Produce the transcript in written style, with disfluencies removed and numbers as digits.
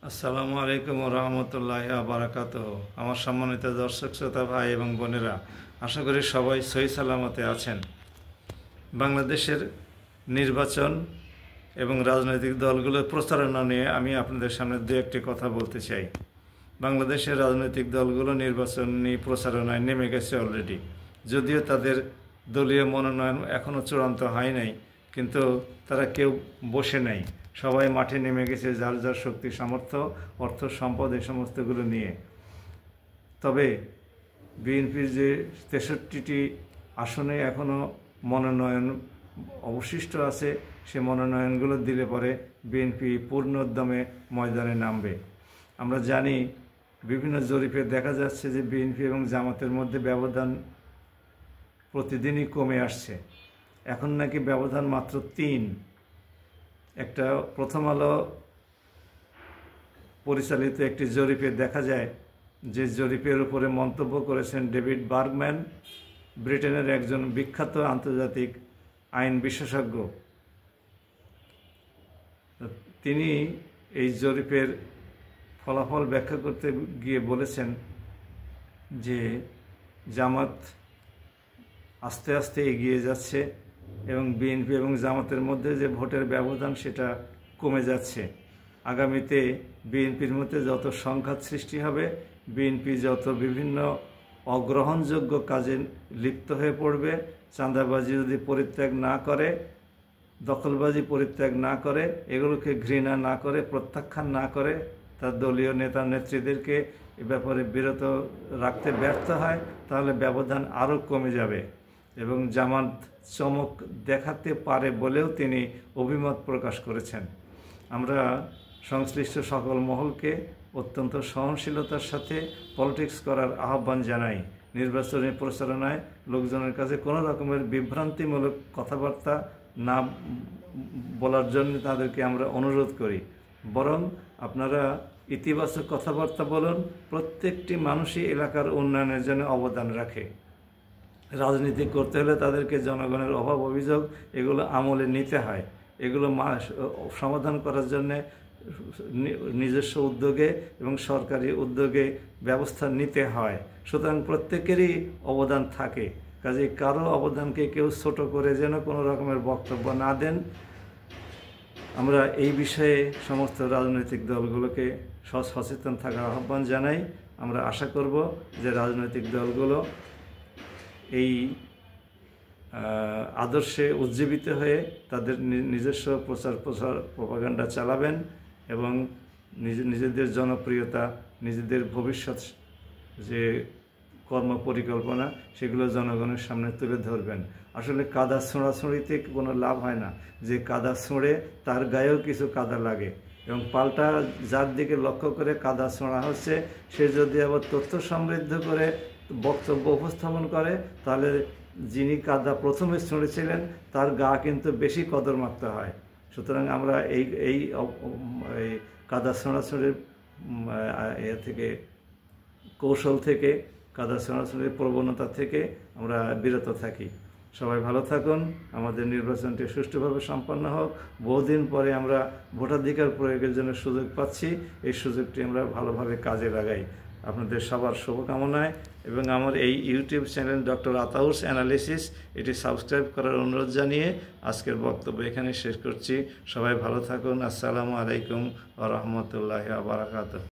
আসসালামু আলাইকুম রহমতুল্লাহি ওয়া বারাকাতুহু। আমার সম্মানিত দর্শক শ্রোতা ভাই এবং বোনেরা, আশা করি সবাই সহি সালামতে আছেন। বাংলাদেশের নির্বাচন এবং রাজনৈতিক দলগুলোর প্রচারণা নিয়ে আমি আপনাদের সামনে দু একটি কথা বলতে চাই। বাংলাদেশের রাজনৈতিক দলগুলো নির্বাচনী প্রচারণায় নেমে গেছে অলরেডি, যদিও তাদের দলীয় মনোনয়ন এখনও চূড়ান্ত হয় নাই, কিন্তু তারা কেউ বসে নাই, সবাই মাঠে নেমে গেছে যার যার শক্তি সামর্থ্য অর্থ সম্পদ এই সমস্তগুলো নিয়ে। তবে বিএনপির যে 63টি আসনে এখনও মনোনয়ন অবশিষ্ট আছে, সে মনোনয়নগুলো দিলে পরে বিএনপি পূর্ণ উদ্যমে ময়দানে নামবে। আমরা জানি বিভিন্ন জরিপে দেখা যাচ্ছে যে বিএনপি এবং জামাতের মধ্যে ব্যবধান প্রতিদিনই কমে আসছে। এখন নাকি ব্যবধান মাত্র 3। একটা প্রথম আলো পরিচালিত একটি জরিপে দেখা যায়, যে জরিপের উপরে মন্তব্য করেছেন ডেভিড বার্গম্যান, ব্রিটেনের একজন বিখ্যাত আন্তর্জাতিক আইন বিশেষজ্ঞ। তিনি এই জরিপের ফলাফল ব্যাখ্যা করতে গিয়ে বলেছেন যে জামাত আস্তে আস্তে এগিয়ে যাচ্ছে এবং বিএনপি এবং জামাতের মধ্যে যে ভোটের ব্যবধান সেটা কমে যাচ্ছে। আগামীতে বিএনপির মধ্যে যত সংঘাত সৃষ্টি হবে, বিএনপি যত বিভিন্ন অগ্রহণযোগ্য কাজে লিপ্ত হয়ে পড়বে, চাঁদাবাজি যদি পরিত্যাগ না করে, দখলবাজি পরিত্যাগ না করে, এগুলোকে ঘৃণা না করে, প্রত্যাখ্যান না করে, তার দলীয় নেতা নেত্রীদেরকে এ ব্যাপারে বিরত রাখতে ব্যর্থ হয়, তাহলে ব্যবধান আরও কমে যাবে এবং জামাত চমক দেখাতে পারে বলেও তিনি অভিমত প্রকাশ করেছেন। আমরা সংশ্লিষ্ট সকল মহলকে অত্যন্ত সহনশীলতার সাথে পলিটিক্স করার আহ্বান জানাই। নির্বাচনী প্রচারণায় লোকজনের কাছে কোনো রকমের বিভ্রান্তিমূলক কথাবার্তা না বলার জন্য তাদেরকে আমরা অনুরোধ করি, বরং আপনারা ইতিবাচক কথাবার্তা বলুন। প্রত্যেকটি মানুষই এলাকার উন্নয়নের জন্য অবদান রাখে। রাজনীতি করতে হলে তাদেরকে জনগণের অভাব অভিযোগ এগুলো আমলে নিতে হয়, এগুলো সমাধান করার জন্য নিজস্ব উদ্যোগে এবং সরকারি উদ্যোগে ব্যবস্থা নিতে হয়। সুতরাং প্রত্যেকেরই অবদান থাকে, কাজেই কারো অবদানকে কেউ ছোট করে যেন কোনো রকমের বক্তব্য না দেন। আমরা এই বিষয়ে সমস্ত রাজনৈতিক দলগুলোকে সচেতন থাকার আহ্বান জানাই। আমরা আশা করব যে রাজনৈতিক দলগুলো এই আদর্শে উজ্জীবিত হয়ে তাদের নিজস্ব প্রপাগান্ডা চালাবেন এবং নিজেদের জনপ্রিয়তা, নিজেদের ভবিষ্যৎ যে কর্ম পরিকল্পনা সেগুলো জনগণের সামনে তুলে ধরবেন। আসলে কাদা ছোঁড়াছুঁড়িতে কোনো লাভ হয় না, যে কাদা ছোঁড়ে তার গায়েও কিছু কাদা লাগে এবং পাল্টা যার দিকে লক্ষ্য করে কাদা ছোঁড়া হচ্ছে সে যদি আবার তথ্য সমৃদ্ধ করে বক্তব্য উপস্থাপন করে, তাহলে যিনি কাদা প্রথমে ছুঁড়েছিলেন তার গা কিন্তু বেশি কদরমাক্ত হয়। সুতরাং আমরা এই কাদা ছোঁড়াছুঁড়ির থেকে কৌশল থেকে, কাদা ছোঁড়াছুঁড়ির প্রবণতা থেকে আমরা বিরত থাকি। সবাই ভালো থাকুন, আমাদের নির্বাচনটি সুষ্ঠুভাবে সম্পন্ন হোক। বহুদিন পরে আমরা ভোটাধিকার প্রয়োগের জন্য সুযোগ পাচ্ছি, এই সুযোগটি আমরা ভালোভাবে কাজে লাগাই। আপনাদের সবার শুভকামনায় এবং আমার এই YouTube channel doctor Ataus analysis এটি সাবস্ক্রাইব করার অনুরোধ জানিয়ে আজকের বক্তব্য এখানে শেষ করছি। সবাই ভালো থাকুন। আসসালামু আলাইকুম ওয়া রাহমাতুল্লাহি ওয়া বারাকাতুহু।